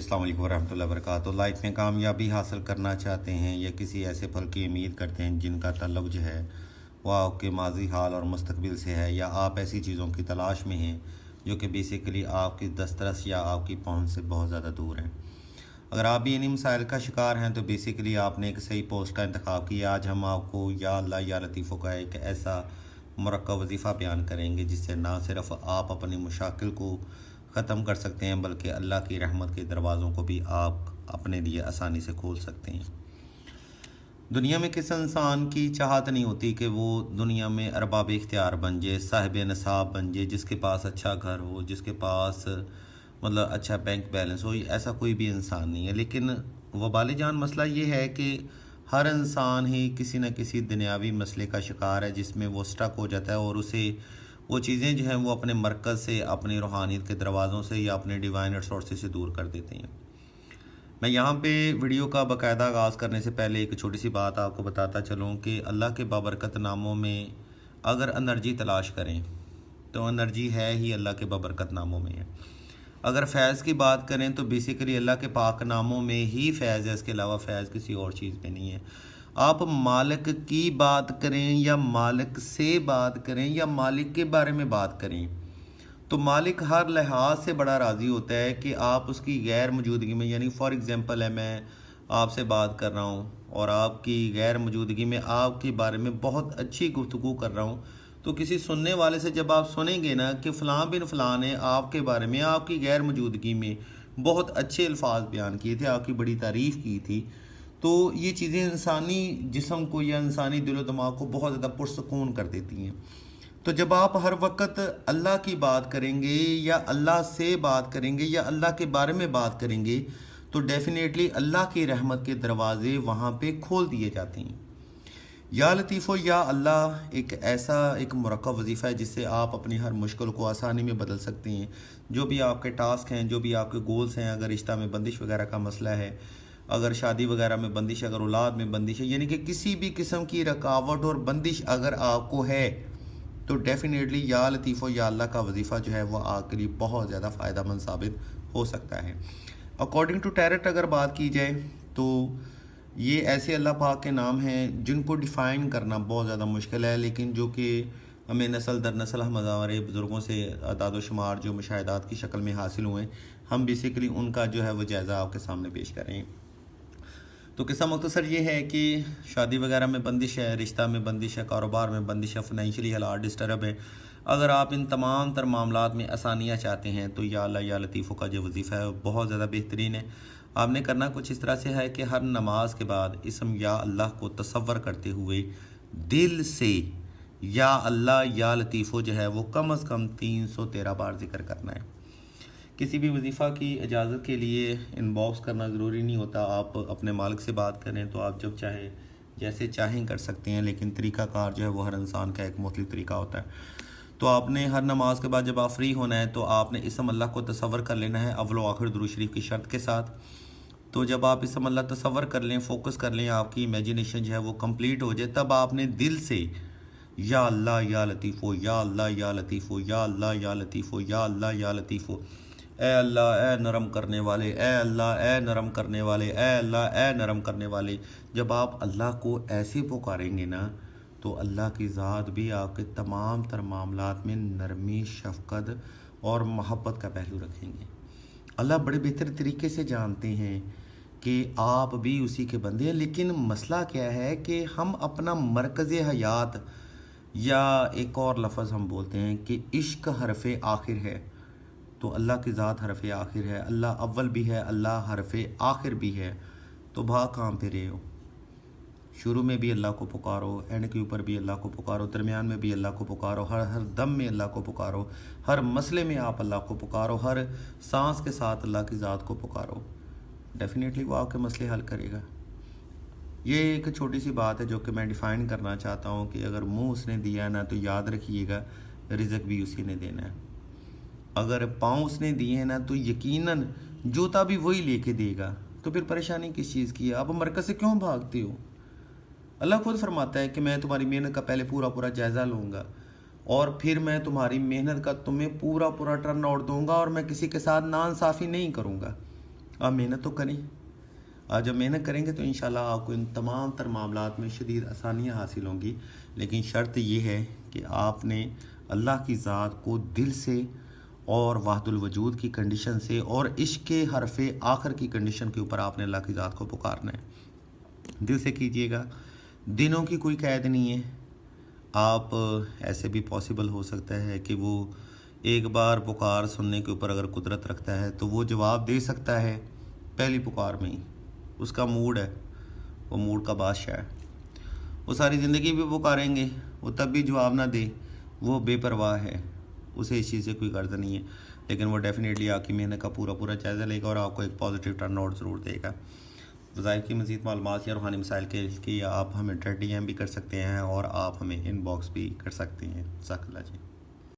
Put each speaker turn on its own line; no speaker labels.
अस्सलाम वालेकुम वरहमतुल्लाहि वबरकातुहू। लाइफ में कामयाबी हासिल करना चाहते हैं या किसी ऐसे फल की उम्मीद करते हैं जिनका ताल्लुक जो है वह आपके माजी हाल और मुस्तकबिल से है, या आप ऐसी चीज़ों की तलाश में हैं जो कि बेसिकली आपकी दस्तरस या आपकी पहुंच से बहुत ज़्यादा दूर हैं। अगर आप भी इन्हीं मसाइल का शिकार हैं तो बेसिकली आपने एक सही पोस्ट का इंतखाब किया। आज हम आपको या अल्लाह या लतीफ़ों का एक ऐसा मुरक्कब वजीफ़ा बयान करेंगे जिससे ना सिर्फ आप अपनी मुशाकिल को ख़त्म कर सकते हैं बल्कि अल्लाह की रहमत के दरवाज़ों को भी आप अपने लिए आसानी से खोल सकते हैं। दुनिया में किस इंसान की चाहत नहीं होती कि वो दुनिया में अरबाब इख्तियार बन जाए, साहिब नसाब बन जाए, जिसके पास अच्छा घर हो, जिसके पास मतलब अच्छा बैंक बैलेंस हो। ऐसा कोई भी इंसान नहीं है, लेकिन वबाल जान मसला ये है कि हर इंसान ही किसी न किसी दुनियावी मसले का शिकार है जिसमें वो स्टक हो जाता है और उसे वो चीज़ें जो हैं वो अपने मरकज़ से, अपनी रूहानियत के दरवाज़ों से या अपने डिवाइन रिसोर्सेज से दूर कर देते हैं। मैं यहाँ पे वीडियो का बाकायदा आगाज़ करने से पहले एक छोटी सी बात आपको बताता चलूँ कि अल्लाह के बाबरकत नामों में अगर एनर्जी तलाश करें तो एनर्जी है ही अल्लाह के बाबरकत नामों में है। अगर फ़ैज़ की बात करें तो बेसिकली अल्लाह के पाक नामों में ही फ़ैज़ है, इसके अलावा फ़ैज़ किसी और चीज़ में नहीं है। आप मालिक की बात करें या मालिक से बात करें या मालिक के बारे में बात करें तो मालिक हर लिहाज से बड़ा राज़ी होता है कि आप उसकी गैर मौजूदगी में, यानी फॉर एग्ज़ाम्पल है मैं आपसे बात कर रहा हूँ और आपकी गैर मौजूदगी में आपके बारे में बहुत अच्छी गुफ्तगू कर रहा हूँ, तो किसी सुनने वाले से जब आप सुनेंगे ना कि फ़लाँ बिन फ़लाँ ने आपके बारे में आपकी गैर मौजूदगी में बहुत अच्छे अल्फाज बयान किए थे, आपकी बड़ी तारीफ़ की थी, तो ये चीज़ें इंसानी जिस्म को या इंसानी दिलो दिमाग को बहुत ज़्यादा पुरसकून कर देती हैं। तो जब आप हर वक्त अल्लाह की बात करेंगे या अल्लाह से बात करेंगे या अल्लाह के बारे में बात करेंगे तो डेफिनेटली अल्लाह की रहमत के दरवाज़े वहाँ पे खोल दिए जाते हैं। या लतीफ़ो या अल्लाह एक ऐसा एक मुरक्कब वजीफ़ा है जिससे आप अपनी हर मुश्किल को आसानी में बदल सकते हैं। जो भी आपके टास्क हैं, जो भी आपके गोल्स हैं, अगर रिश्ता में बंदिश वगैरह का मसला है, अगर शादी वगैरह में बंदिश, अगर औलाद में बंदिश है, यानी कि किसी भी किस्म की रुकावट और बंदिश अगर आपको है तो डेफ़िनेटली या लतीफ़ो या अल्लाह का वजीफ़ा जो है वो आपके लिए बहुत ज़्यादा फ़ायदेमंद साबित हो सकता है। अकॉर्डिंग टू टैरट अगर बात की जाए तो ये ऐसे अल्लाह पाक के नाम हैं जिनको डिफ़ाइन करना बहुत ज़्यादा मुश्किल है, लेकिन जो कि हमें नस्ल दर नस्ल हम हमारे बुज़ुर्गों से अदाद शुमार जो मुशाहिदात की शक्ल में हासिल हुए, हम बेसिकली उनका जो है वो जायज़ा आपके सामने पेश करें। तो किस्सा मुख्तसर ये है कि शादी वगैरह में बंदिश है, रिश्ता में बंदिश है, कारोबार में बंदिश है, फाइनेंशियली हालात डिस्टर्ब है। अगर आप इन तमाम तर मामलात में आसानियाँ चाहते हैं तो या अल्लाह या लतीफ़ों का जो वजीफ़ा है वो बहुत ज़्यादा बेहतरीन है। आपने करना कुछ इस तरह से है कि हर नमाज के बाद इसम या अल्लाह को तसव्वुर करते हुए दिल से या अल्लाह या लतीफ़ो जो है वो कम अज़ कम 313 बार जिक्र करना है। किसी भी वजीफ़ा की इजाज़त के लिए इनबॉक्स करना ज़रूरी नहीं होता। आप अपने मालिक से बात करें तो आप जब चाहे जैसे चाहें कर सकते हैं, लेकिन तरीक़ाकार जो है वो हर इंसान का एक मुख्तलिफ तरीका होता है। तो आपने हर नमाज के बाद जब आप फ्री होना है तो आपने इसम अल्लाह को तसव्वुर कर लेना है अव्वल व आखिर दुरूद शरीफ की शर्त के साथ। तो जब आप इसम अल्लाह तसव्वुर कर लें, फ़ोकस कर लें, आपकी इमेजिनेशन जो है वो कंप्लीट हो जाए, तब आपने दिल से या अल्लाह या लतीफ़ो या अल्लाह या लतीफ़ो या अल्लाह या लतीफ़ो या अल्लाह या लतीफ़ो, ए अल्लाह ए नरम करने वाले, ए अल्लाह ए नरम करने वाले, ए अल्लाह ए नरम करने वाले। जब आप अल्लाह को ऐसे पुकारेंगे ना तो अल्लाह की ज़ात भी आपके तमाम तर मामलात में नरमी, शफ़क़त और मोहब्बत का पहलू रखेंगे। अल्लाह बड़े बेहतर तरीके से जानते हैं कि आप भी उसी के बंदे हैं, लेकिन मसला क्या है कि हम अपना मरकज़ हयात, या एक और लफ्ज़ हम बोलते हैं कि इश्क हरफ़ आखिर है, तो अल्लाह की ज़ात हरफ़ आखिर है, अल्लाह अव्वल भी है, अल्लाह हरफ़ आखिर भी है। तो भाग कहाँ पे रहे हो? शुरू में भी अल्लाह को पुकारो, एंड के ऊपर भी अल्लाह को पुकारो, दरमियान में भी अल्लाह को पुकारो, हर हर दम में अल्लाह को पुकारो, हर मसले में आप अल्लाह को पुकारो, हर सांस के साथ अल्लाह की ज़ात को पुकारो। डेफिनेटली वो आपके मसले हल करेगा। ये एक छोटी सी बात है जो कि मैं डिफ़ाइन करना चाहता हूँ कि अगर मुंह उसने दिया है ना तो याद रखिएगा रिज़्क भी उसी ने देना है। अगर पाँव उसने दिए हैं ना तो यकीनन जूता भी वही लेके देगा। तो फिर परेशानी किस चीज़ की है? आप मरकज़ से क्यों भागते हो? अल्लाह खुद फरमाता है कि मैं तुम्हारी मेहनत का पहले पूरा पूरा जायज़ा लूँगा और फिर मैं तुम्हारी मेहनत का तुम्हें पूरा पूरा टर्न आउट दूँगा और मैं किसी के साथ नाइंसाफ़ी नहीं करूँगा। आप मेहनत तो करें। आज जब मेहनत करेंगे तो इंशाल्लाह आपको इन तमाम तर मामलात में शदीद आसानियाँ हासिल होंगी। लेकिन शर्त ये है कि आपने अल्लाह की ज़ात को दिल से और वाहदुल वजूद की कंडीशन से और इश्क़ के हरफ़े आखिर की कंडीशन के ऊपर आपने अल्लाह की ज़ात को पुकारना है। दिल से कीजिएगा। दिनों की कोई कैद नहीं है। आप ऐसे भी पॉसिबल हो सकता है कि वो एक बार पुकार सुनने के ऊपर अगर कुदरत रखता है तो वो जवाब दे सकता है पहली पुकार में ही। उसका मूड है, वो मूड का बादशाह है। वो सारी ज़िंदगी भी पुकारेंगे, वो तब भी जवाब ना दे, वो बेपरवाह है, उसे इस चीज़ से कोई गर्ज नहीं है। लेकिन वो डेफ़िनेटली आपकी मेहनत का पूरा जायज़ा लेगा और आपको एक पॉजिटिव टर्न आउट ज़रूर देगा। वज़ाइफ की मज़ीद मालूमात या रूहानी मसाइल के लिए आप हमें DM भी कर सकते हैं और आप हमें इनबॉक्स भी कर सकते हैं। जज़ाकल्लाह जी।